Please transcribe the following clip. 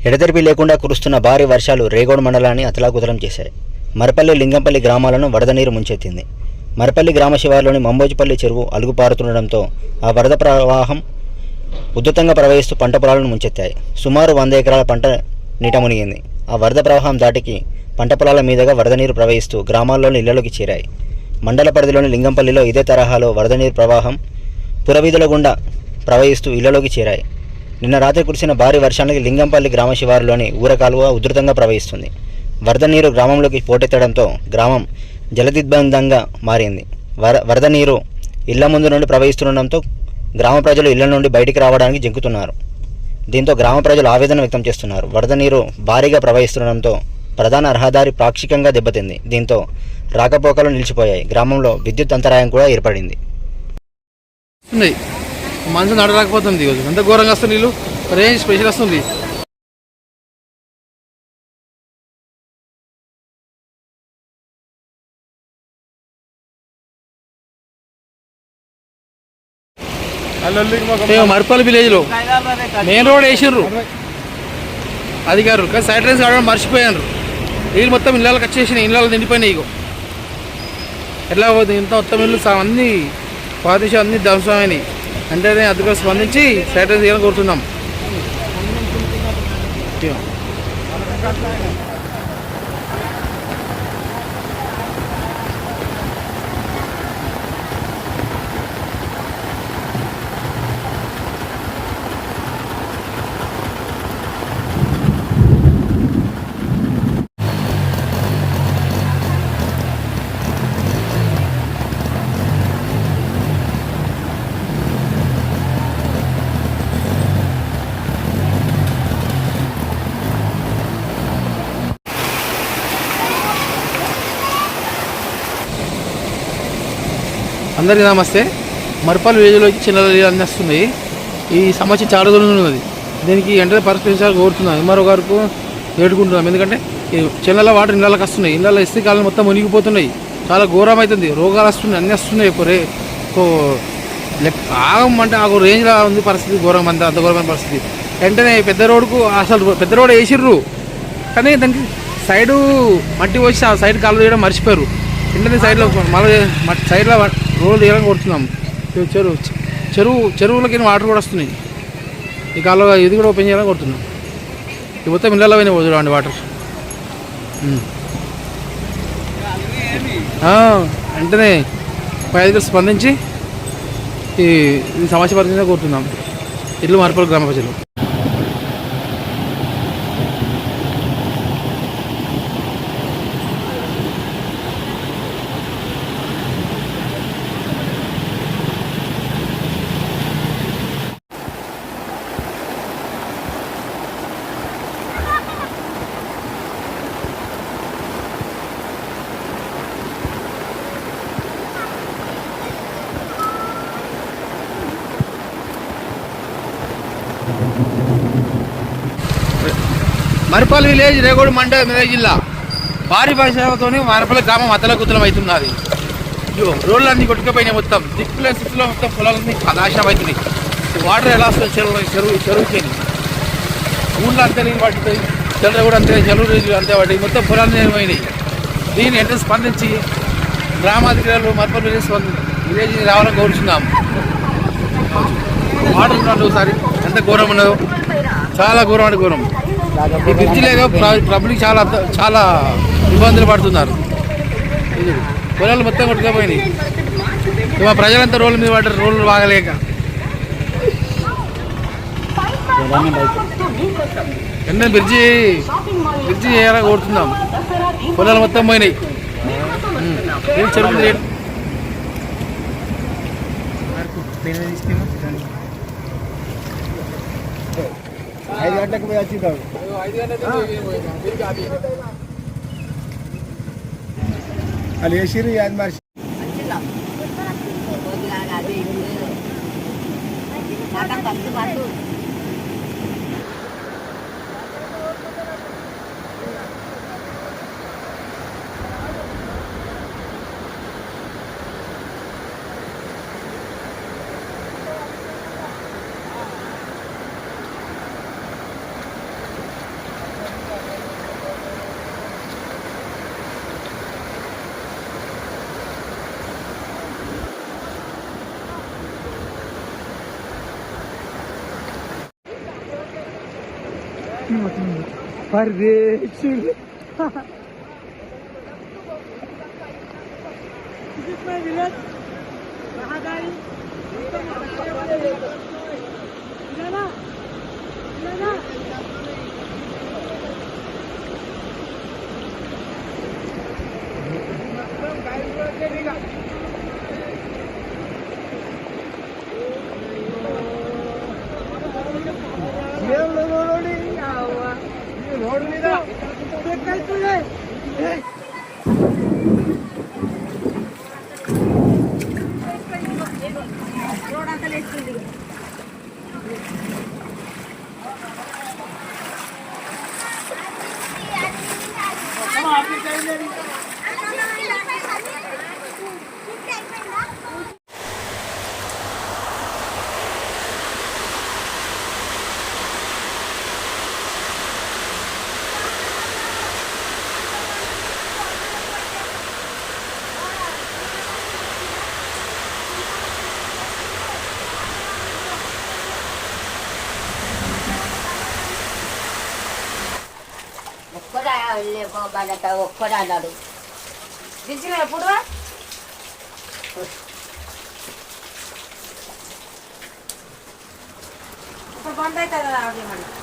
ఎడతెరిపి లేకుండా కురుస్తున్న భారీ వర్షాలు రేగోడ్ మండలాన్ని అతలాకుతలం చేశాయి. మరపల్లి, లింగంపల్లి గ్రామాలను వరద నీరు ముంచెత్తింది. మరపల్లి గ్రామ శివారులోని మంబోజిపల్లి చెరువు అలుగుపారుతుండటంతో ఆ వరద ప్రవాహం ఉధృతంగా ప్రవహిస్తూ పంట పొలాలను ముంచెత్తాయి. సుమారు 100 ఎకరాల పంట నీట మునిగింది. ఆ వరద ప్రవాహం దాటికి పంట పొలాల మీదుగా వరద నీరు ప్రవహిస్తూ గ్రామాల్లోని ఇళ్లలోకి చేరాయి. మండల పరిధిలోని లింగంపల్లిలో ఇదే తరహాలో వరద నీరు ప్రవాహం పురవీధుల గుండా ప్రవహిస్తూ ఇళ్లలోకి చేరాయి. నిన్న రాత్రి కురిసిన భారీ వర్షానికి లింగంపల్లి గ్రామ శివారులోని ఊరకాలువ ఉధృతంగా ప్రవహిస్తుంది. వరద నీరు గ్రామంలోకి పోటెత్తడంతో గ్రామం జలదిగ్బంధంగా మారింది. వరద నీరు ఇళ్ల ముందు నుండి ప్రవహిస్తుండటంతో గ్రామ ప్రజలు ఇళ్ల నుండి బయటికి రావడానికి జంకుతున్నారు. దీంతో గ్రామ ప్రజలు ఆవేదన వ్యక్తం చేస్తున్నారు. వరద నీరు భారీగా ప్రవహిస్తుండటంతో ప్రధాన రహదారి పాక్షికంగా దెబ్బతింది. దీంతో రాకపోకలు నిలిచిపోయాయి. గ్రామంలో విద్యుత్ అంతరాయం కూడా ఏర్పడింది. మంచి నడరాకపోతుంది. ఎంత ఘోరంగా వస్తుంది నీళ్ళు, రేంజ్ స్పెషల్ వస్తుంది. మరపల్లి విలేజ్లో మెయిన్ రోడ్ వేసిర్రు అధికారులు, కానీ సైడ్ రైన్స్ ఆడడం మర్చిపోయారు. నీళ్ళు మొత్తం ఇళ్ళకి వచ్చేసినాయి, ఇళ్ళలో నిండిపోయినాయి. ఇగో ఎట్లా పోతుంది, ఇంత మొత్తం ఇల్లు అన్నీ పాతిషం అన్నీ ధ్వంసమైనవి. వెంటనే అధికారులు స్పందించి సైడ్ రైన్స్ చేయాలని కోరుతున్నాం. అందరికీ నమస్తే. మరపల్లి విలేజ్లోకి చిన్న నీళ్ళు అన్నీ వస్తున్నాయి. ఈ సమస్య చాలా దూరం ఉన్నది. దీనికి వెంటనే పరిష్కరించాలని కోరుతున్నాం. ఎంఆర్ఓ గారికి వేడుకుంటున్నాం. ఎందుకంటే ఈ చిన్నల వాటర్ ఇళ్ళకి వస్తున్నాయి. ఇళ్ళలో ఇస్తే కాలం మొత్తం మునిగిపోతున్నాయి. చాలా ఘోరం అవుతుంది. రోగాలు వస్తున్నాయి, అన్నీ వస్తున్నాయి. ఆగం అంటే ఆ రేంజ్లో ఉంది పరిస్థితి. ఘోరం అంత ఘోరమైన పరిస్థితి. వెంటనే పెద్ద రోడ్డుకు అసలు పెద్ద రోడ్ వేసిర్రు, కానీ దానికి సైడు మట్టి వచ్చి ఆ సైడ్ కాలువ చేయడం మర్చిపోయారు. వెంటనే సైడ్లో మళ్ళీ సైడ్లో రోడ్లు తీయాలని కొడుతున్నాం. చెరువులకి వాటర్ కూడా వస్తున్నాయి. ఈ కాలువ ఇది కూడా ఓపెన్ చేయాలని కొడుతున్నాం. ఈ మొత్తం ఇళ్ళలో పోయినా చూడండి వాటర్. వెంటనే పై అధికారులు స్పందించి ఈ సమస్య పరిస్థితిగా కోరుతున్నాం. ఇల్లు మరపల్లి గ్రామ ప్రజలు. మరపల్లి విలేజ్ రేగోడ్ మండలం మెదక్ జిల్లా భారీ వర్షాలతో మరపల్లి గ్రామం అతలకుతలం అవుతున్నది. రోడ్లన్నీ కొట్టుకుపోయినాయి. మొత్తం దిక్కులే స్థితిలో మొత్తం పొలాలన్నీ నాశనం అవుతున్నాయి. వాటర్ ఎలా వస్తుంది? చెరువుకి ఊళ్ళో అంతే నీళ్ళు పడుతుంది, చెరువు కూడా అంతే, చెరువు అంతే పడి మొత్తం పొలాలు పోయినాయి. దీన్ని వెంటనే స్పందించి గ్రామాధికారులు మరపల్లి విలేజ్ రావాలని కోరుచున్నాం. వాటర్ ఉన్నాడు ఒకసారి ఎంత ఘోరం ఉన్నదో, చాలా ఘోరం అంటే ఘోరం. ఈ బ్రిడ్జి లేక పబ్లిక్ చాలా చాలా ఇబ్బందులు పడుతున్నారు. పొలాలు మొత్తం కొట్టుకుపోయినాయి. మా ప్రజలంతా రోడ్ల మీద పడ్డారు, రోడ్లు బాగలేక. వెంటనే బ్రిడ్జి చేయాలని కోరుతున్నాం. పొలాలు మొత్తం పోయినాయి. చెరువు 5 గంటలకు పోయి వచ్చింటాడు. అది వేసిరు అది మరి పర్వేక్షుడు రోడ్డు మీద ఒక్కడా బాగా ఒక్కడా అన్నాడు దించిన ఎప్పుడు ఇప్పుడు బంద్ అవుతుంది కదా